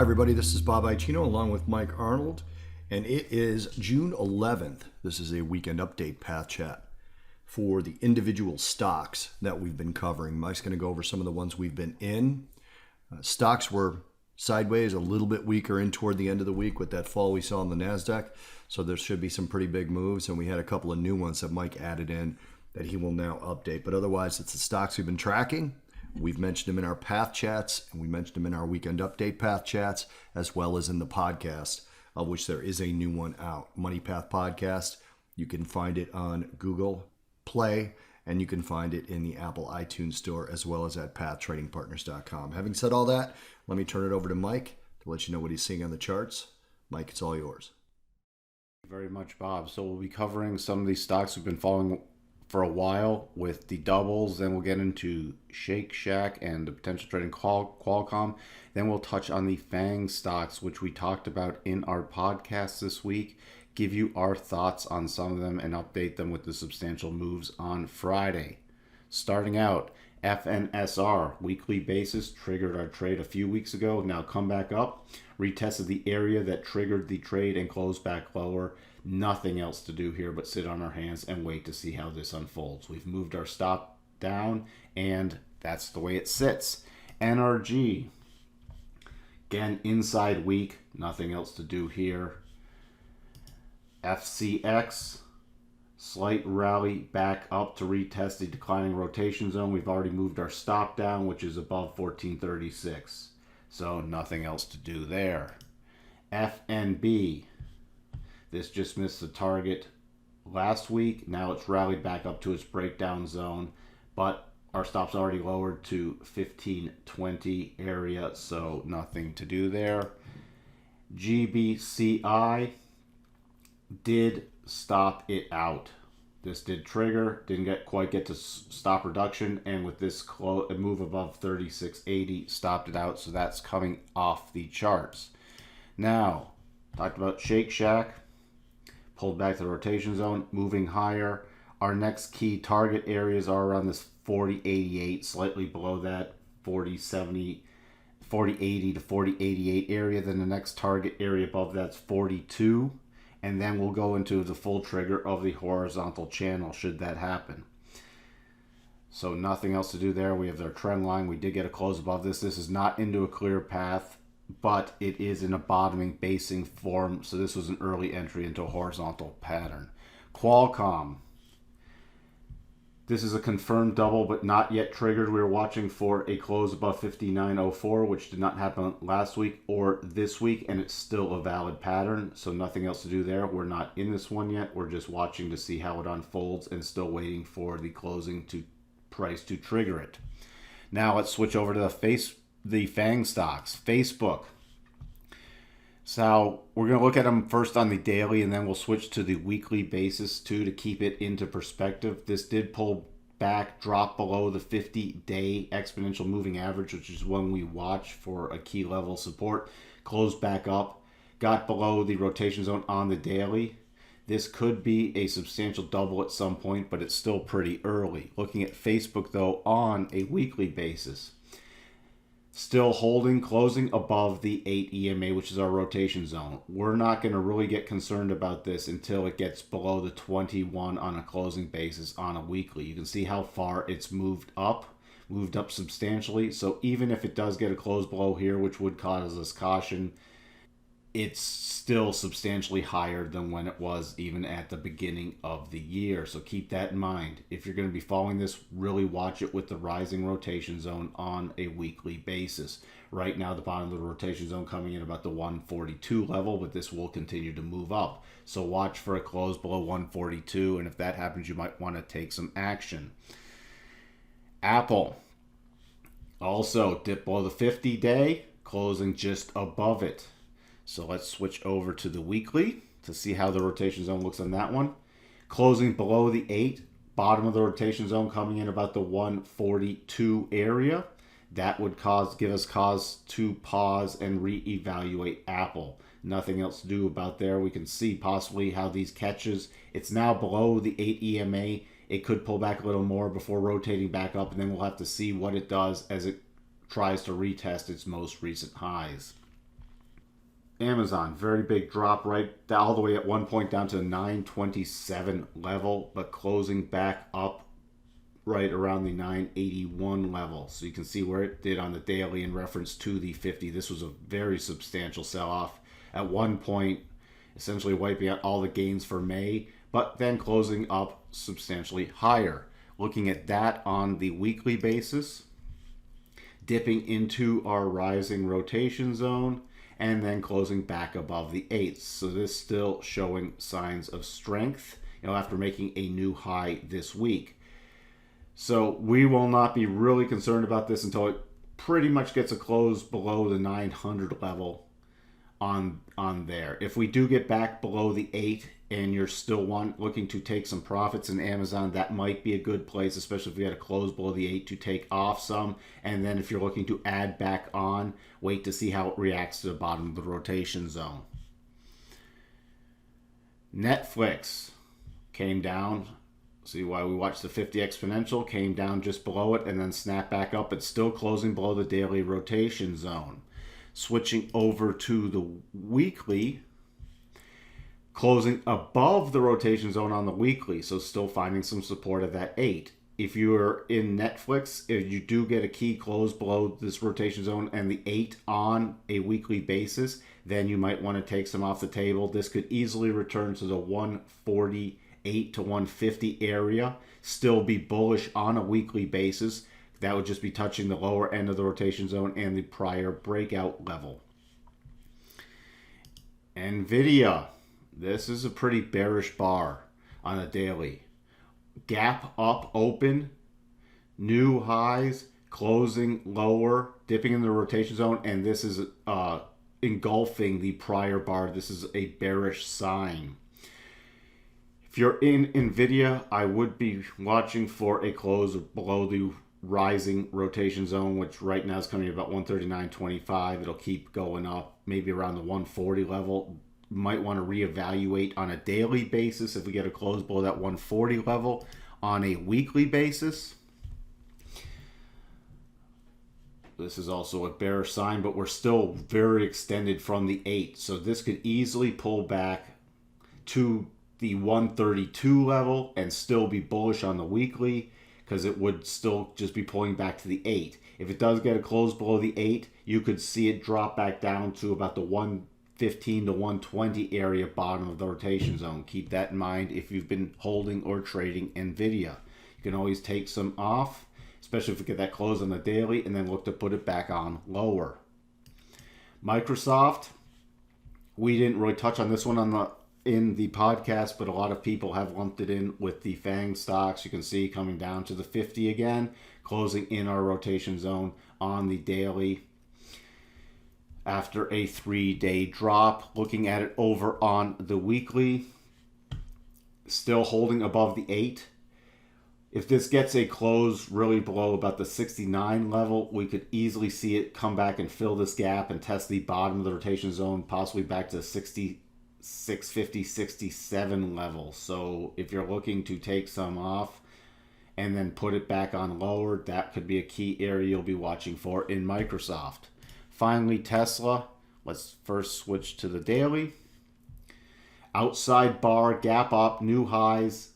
Hi everybody, this is Bob Icino along with Mike Arnold, and it is June 11th. This is a weekend update path chat for the individual stocks that we've been covering. Mike's going to go over some of the ones we've been in. Stocks were sideways, a little bit weaker in toward the end of the week with that fall we saw on the NASDAQ, so there should be some pretty big moves, and we had a couple of new ones that Mike added in that he will now update. But otherwise, it's the stocks we've been tracking. We've mentioned them in our path chats, and we mentioned them in our weekend update path chats, as well as in the podcast, of which there is a new one out. Money Path Podcast. You can find it on Google Play, and you can find it in the Apple iTunes Store, as well as at pathtradingpartners.com. Having said all that, let me turn it over to Mike to let you know what he's seeing on the charts. Mike, it's all yours. Thank you very much, Bob. So we'll be covering some of these stocks we've been following for a while with the doubles. Then we'll get into SHAK and the potential trading Qualcomm. Then we'll touch on the FANG stocks, which we talked about in our podcast this week. Give you our thoughts on some of them and update them with the substantial moves on Friday. Starting out, FNSR, weekly basis, triggered our trade a few weeks ago. Now come back up, retested the area that triggered the trade and closed back lower. Nothing else to do here but sit on our hands and wait to see how this unfolds. We've moved our stop down, and that's the way it sits. NRG, again, inside week, nothing else to do here. FCX, slight rally back up to retest the declining rotation zone. We've already moved our stop down, which is above 1436. So nothing else to do there. FNB, this just missed the target last week. Now it's rallied back up to its breakdown zone, but our stop's already lowered to 1520 area, so nothing to do there. GBCI did stop it out. This did trigger, didn't quite get to stop reduction, and with this move above 3680, stopped it out, so that's coming off the charts. Now, talked about Shake Shack, pulled back to the rotation zone, moving higher. Our next key target areas are around this 4088, slightly below that 4070, 4080 to 4088 area. Then the next target area above that's 42. And then we'll go into the full trigger of the horizontal channel should that happen. So nothing else to do there. We have our trend line. We did get a close above this. This is not into a clear path, but it is in a bottoming basing form. So this was an early entry into a horizontal pattern. Qualcomm. This is a confirmed double, but not yet triggered. We were watching for a close above 59.04, which did not happen last week or this week, and it's still a valid pattern, so nothing else to do there. We're not in this one yet. We're just watching to see how it unfolds and still waiting for the closing price to trigger it. Now let's switch over to the FANG stocks. Facebook. So we're going to look at them first on the daily, and then we'll switch to the weekly basis too to keep it into perspective. This did pull back, drop below the 50-day exponential moving average, which is one we watch for a key level support. Closed back up, got below the rotation zone on the daily. This could be a substantial double at some point, but it's still pretty early. Looking at Facebook, though, on a weekly basis, still holding, closing above the 8 EMA, which is our rotation zone. We're not going to really get concerned about this until it gets below the 21 on a closing basis on a weekly. You can see how far it's moved up substantially. So even if it does get a close below here, which would cause us caution, it's still substantially higher than when it was even at the beginning of the year. So keep that in mind. If you're going to be following this, really watch it with the rising rotation zone on a weekly basis. Right now, the bottom of the rotation zone coming in about the 142 level, but this will continue to move up. So watch for a close below 142, and if that happens, you might want to take some action. Apple also dipped below the 50-day, closing just above it. So let's switch over to the weekly to see how the rotation zone looks on that one. Closing below the 8, bottom of the rotation zone coming in about the 142 area. That would give us cause to pause and reevaluate Apple. Nothing else to do about there. We can see possibly how these catches. It's now below the 8 EMA. It could pull back a little more before rotating back up, and then we'll have to see what it does as it tries to retest its most recent highs. Amazon, very big drop right all the way at one point down to the 927 level, but closing back up right around the 981 level. So you can see where it did on the daily in reference to the 50. This was a very substantial sell-off. At one point, essentially wiping out all the gains for May, but then closing up substantially higher. Looking at that on the weekly basis, dipping into our rising rotation zone, and then closing back above the 8s. So this still showing signs of strength, after making a new high this week. So we will not be really concerned about this until it pretty much gets a close below the 900 level on there. If we do get back below the 8 and you're still looking to take some profits in Amazon, that might be a good place, especially if we had a close below the 8 to take off some. And then if you're looking to add back on, wait to see how it reacts to the bottom of the rotation zone. Netflix came down. See why we watched the 50 exponential, came down just below it and then snapped back up. It's still closing below the daily rotation zone. Switching over to the weekly, closing above the rotation zone on the weekly, so still finding some support at that 8. If you're in Netflix, if you do get a key close below this rotation zone and the 8 on a weekly basis, then you might want to take some off the table. This could easily return to the 148 to 150 area, still be bullish on a weekly basis. That would just be touching the lower end of the rotation zone and the prior breakout level. NVDA. This is a pretty bearish bar on a daily. Gap up open, new highs, closing lower, dipping in the rotation zone, and this is engulfing the prior bar. This is a bearish sign. If you're in NVIDIA, I would be watching for a close below the rising rotation zone, which right now is coming at about 139.25. It'll keep going up, maybe around the 140 level. Might want to reevaluate on a daily basis if we get a close below that 140 level. On a weekly basis, this is also a bearish sign, but we're still very extended from the 8. So this could easily pull back to the 132 level and still be bullish on the weekly, because it would still just be pulling back to the 8. If it does get a close below the 8, you could see it drop back down to about the 115 to 120 area bottom of the rotation zone. Keep that in mind if you've been holding or trading NVIDIA. You can always take some off, especially if we get that close on the daily, and then look to put it back on lower. Microsoft, we didn't really touch on this one in the podcast, but a lot of people have lumped it in with the FANG stocks. You can see coming down to the 50 again, closing in our rotation zone on the daily after a 3-day drop. Looking at it over on the weekly, still holding above the 8. If this gets a close really below about the 69 level, we could easily see it come back and fill this gap and test the bottom of the rotation zone, possibly back to 650, 67 level. So if you're looking to take some off and then put it back on lower, that could be a key area you'll be watching for in Microsoft. Finally, Tesla. Let's first switch to the daily. Outside bar, gap up, new highs,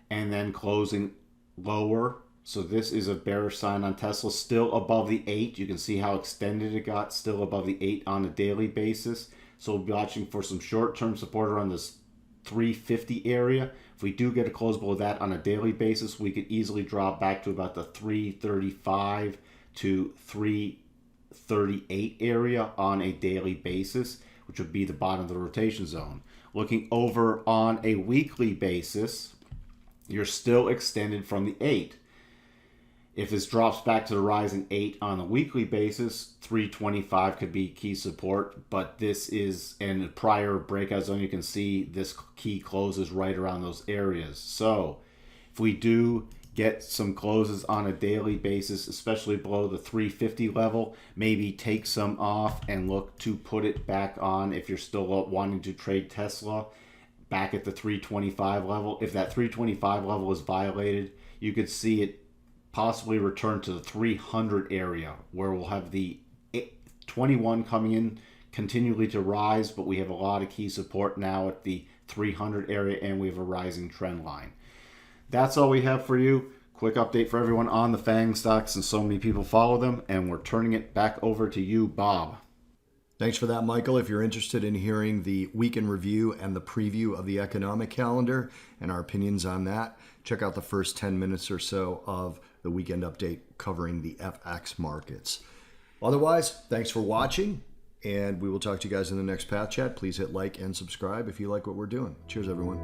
and then closing lower. So this is a bearish sign on Tesla, still above the 8. You can see how extended it got, still above the 8 on a daily basis. So we'll be watching for some short-term support around this 350 area. If we do get a close below that on a daily basis, we could easily drop back to about the 335 to 338 area on a daily basis, which would be the bottom of the rotation zone. Looking over on a weekly basis, you're still extended from the 8. If this drops back to the rising 8 on a weekly basis, 325 could be key support, but this is in a prior breakout zone. You can see this key closes right around those areas. So if we do get some closes on a daily basis, especially below the 350 level, maybe take some off and look to put it back on if you're still wanting to trade Tesla back at the 325 level. If that 325 level is violated, you could see it possibly return to the 300 area, where we'll have the 21 coming in continually to rise, but we have a lot of key support now at the 300 area, and we have a rising trend line. That's all we have for you. Quick update for everyone on the FANG stocks, and so many people follow them, and we're turning it back over to you, Bob. Thanks for that, Michael. If you're interested in hearing the week in review and the preview of the economic calendar and our opinions on that, check out the first 10 minutes or so of the weekend update covering the FX markets. Otherwise, thanks for watching, and we will talk to you guys in the next Path Chat. Please hit like and subscribe if you like what we're doing. Cheers, everyone.